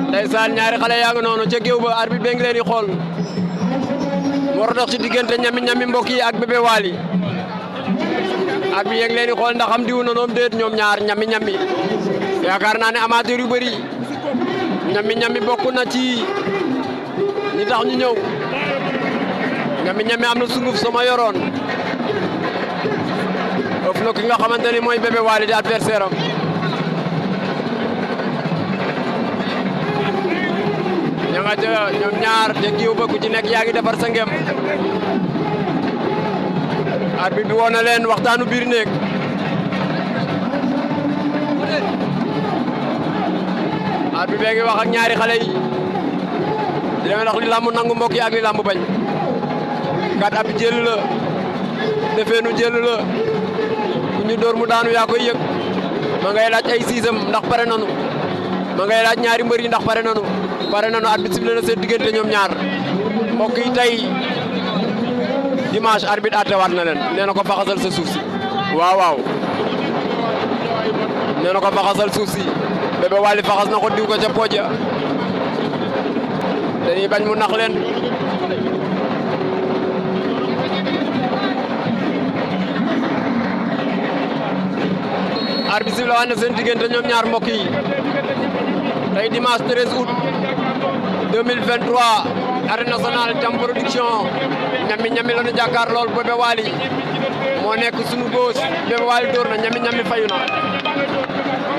ndeysaan ñaari xale yaa ngi noonu ca géew ba arbitre bi ngi leen di xool war a dox ci diggante ñami mbokk yi ak Bébé Waly arbitre bi ngi leen di xool ndax am diwu na noom déet ñoom ñaar ñami yaakaar naa ne amateur yu bëri ñami bokk na ci ñi tax ñu ñëw ñami am na sunguf sama yoroon ëpp na ki nga xamante ni mooy Bébé Waly di adversaire am ña nga ca ñoom ñaar te giw ba ku ci nekk yaa ngi defar sa ngem arbitre bi woon na leen waxtaanu biir néeg arbitre bi ngi wax ak ñaari xale yi di leen wax li lamb nangu mbokk yi ak li lamb bañ kat ab jël la defeenu jël la ku ñu dóor mu daanu yaa koy yëg ma ngay laaj ay siisam ndax pare nanu ma ngay laaj ñaari mbër yi ndax pare nanu arbitre sifflé na seen diggante ñoom ñaar mbokk yi tey dimanche arbitre attewaat na leen nee na ko faxasal sa suuf si waaw nee na ko faxasal suuf si Bébé Waly faxas na ko diw ko ca pooja dañuy bañ mu nax leen arbitre sifflé waat na seen diggante ñoom ñaar mbokk yi tey dimanche 13 août 2023 arène nationale Thiam Production ñami la ñu jàkkaar lool Bébé Waly moo nekk sunu góos Bébé Waly dóor na ñami fayu na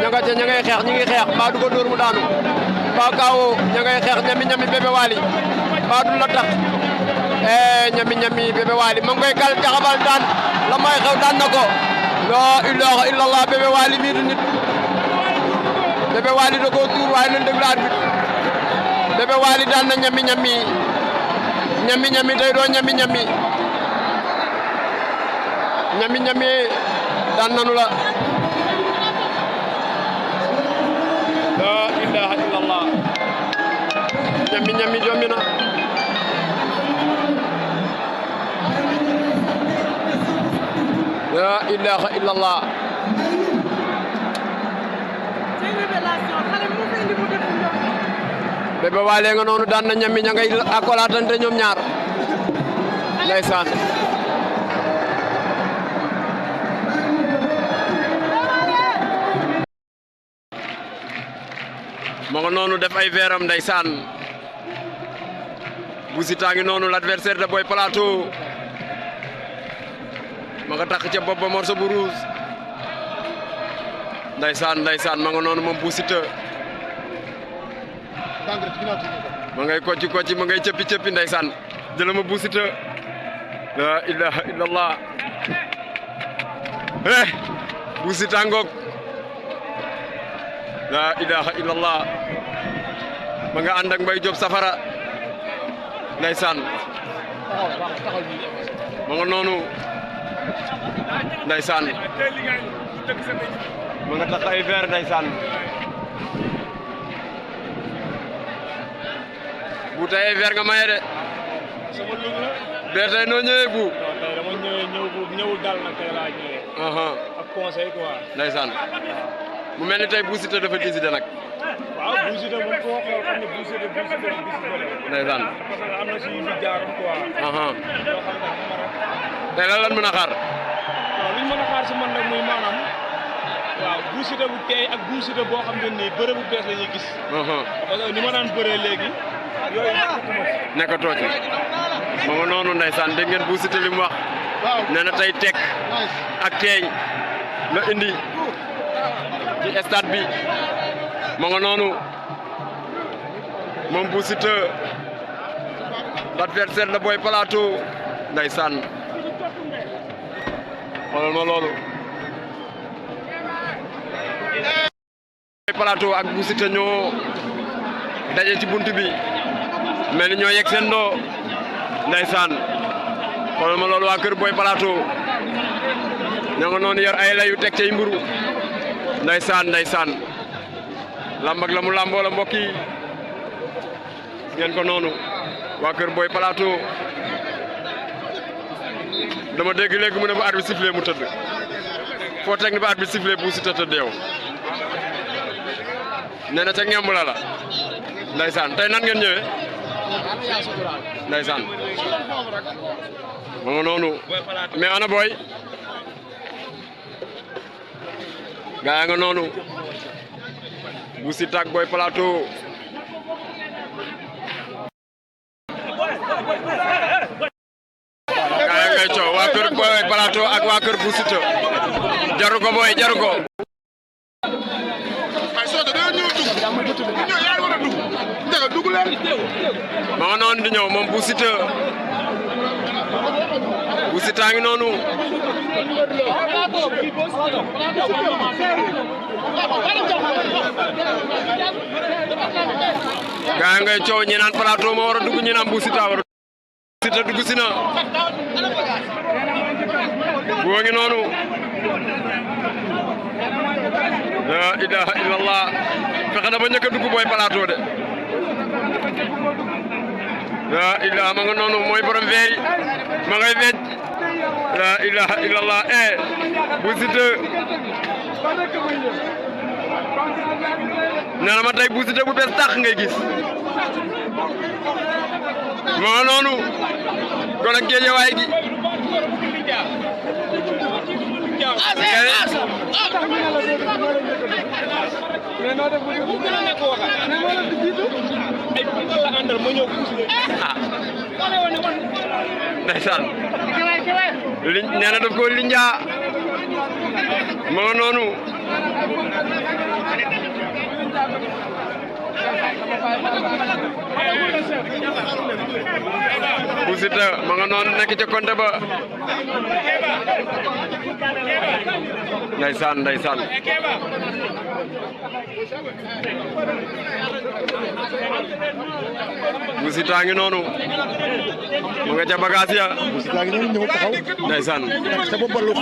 ña ngay xeex ñi ngi xeex mbaa du ko dóor mu daanu mbaa kaawoo ña ngay xeex ñami Bébé Waly mbaa du la tax ñami Bébé Waly ma ngi koy kal taxabal daan la may xew daan na ko la ilaha illallah Bébé Waly mii du nit Bébé Waly da koo tuur waaye nañ déglu arbitre Bébé Waly daan na ñami tey doo ñami daan nanu la la ilaha illallah ñami jommi na la ilaha illallah Bébé Waly nga noonu daan na ñami ña ngay akolaatante ñoom ñaar ndeysaan ma nga noonu def ay veeram ndeysaan Bou Siteu ngi noonu l'adversaire de Boy Plateau ma nga takk ca bopp ba morceau bu rouge ndeysaan ma nga noonu moom Bou Siteu ma ngay kocci ma ngay cëppi ndeysaan jëlama Bou Siteu la ilaha illallah Bou Siteu ngoog la ilaha illallah ma nga ànd ak Mbaye Diop Safara ndeysaan ma nga noonu ndeysaan ma nga tax ay verre ndeysaan bu tey ver nga maye de sama lug la bee tey noo ñëwee bu tey dama ñëwul dal nag tey laa ñëwee ak conseil quoi ndeysaan mu mel ni tey Bou Siteu dafa décidé nag waaw Bou Siteu moom koo xool xam ne Bou Siteu ndeysaan parce que am na si fi jaaroon quoi yoo xam ne tey lan mën a xaar waaw li ñu mën a xaar si man nag muy maanaam waaw Bou Siteu bu tey ak Bou Siteu boo xam ne nii bëre bu bees la ñuy gis parce que ni ma daan bëree léegi yooyu nekkatoo ci ma nga noonu ndeysaan dégg ngeen Bou Siteu li mu wax nee na tey tekk ak teey la indi ci stade bi ma nga noonu moom Bou Siteu l'adversaire de Boy Plateau ndeysaan xoolal ma loolu Boy Plateau ak Bou Siteu ñoo daje ci bunt bi mel ni ñoo yegg seen doo ndeysaan xoolal ma loolu waa kër Boy Plateau ñoo nga noonu yor ay layu teg cay mburu ndeysaan lamb ak la mu lamboo la mbokk yi ngeen ko noonu waa kër Boy Plateau dama dégg léegi mu ne bu arbitre sifflé mu tëdd foo teg ni ba arbitre sifflé Bou Siteu tëdd yow nee na ca ngemb la ndeysaan tey nan ngeen ñëwee ndeysaan ma nga noonu mais ana boy gaa nga noonu bu si tag Boy Plateau gaa ngay coow waa kër Boy Plateau ak waa kër bu Siteu jaru ko boy jaru ko ma nga noonu di ñëw moom bu Siteu a ngi noonu gaa ngay coow ñi naan Plateau moo war a dugg ñi naan bu Siteu war a Siteu dugg si na boo ngi noonu la ilaha illallah fexe na ba njëkk a dugg Boy Plateau de la ilaha ma nga noonu mooy borom veeri ma ngay fecc la ilaha illallah bu Siteu nee na ma tey bu Siteu bu bees tax ngay gis ma nga noonu kon ak Géejawaay gi ndeysaan nee na daf ko linjaa ma nga noonu bu Siteu ma nga noonu nekk ca konte ba ndeysaan ndeysaan bu Siteu a ngi noonu mu nga ca bagage ya bu Siteu a ngi noonu ñëw taxaw ndeysaan sa bopp lu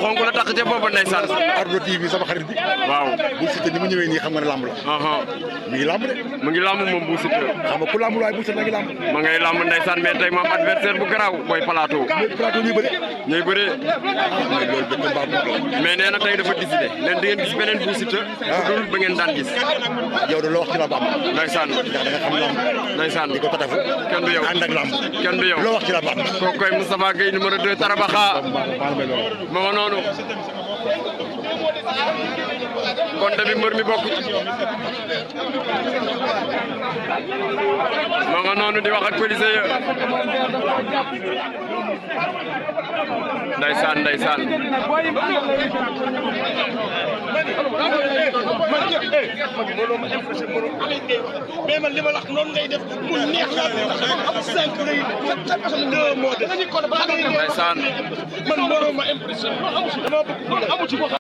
xonk la tax ca bopp ndeysaan Ardo TV sama xarit bi waaw bu Siteu ni mu ñëwee nii xam nga ne lamb la mi ngi lamb de mu ngi lamb moom bu Siteu xam nga ku lamb waaye bu Siteu ngi lamb ma ngay lamb ndeysaan mais tey moom adversaire bu garaaw Boy Plateau ñuy bëre mais nee na tey dafa décidé leen di ngeen gis beneen bu Siteu dul ba ngeen daan gis yow de loo wax ci lamb am ndeysaan ndax da nga xam lamb ndeysaan di ko tatafu kenn du yow ànd ak lamb kenn du yow loo wax ci lamb am kooku koy Moustapha Gueye numéro 2 Tarabaxa ma nga noonu konte bi mbër mi bokk ma nga noonu di wax ak police ya ndeysaan ndeysaan mais man li ma la wax noonu ngay def mu neex la am 5 lay 2 moo def ndeysaan man mënoo ma impression dama bëgg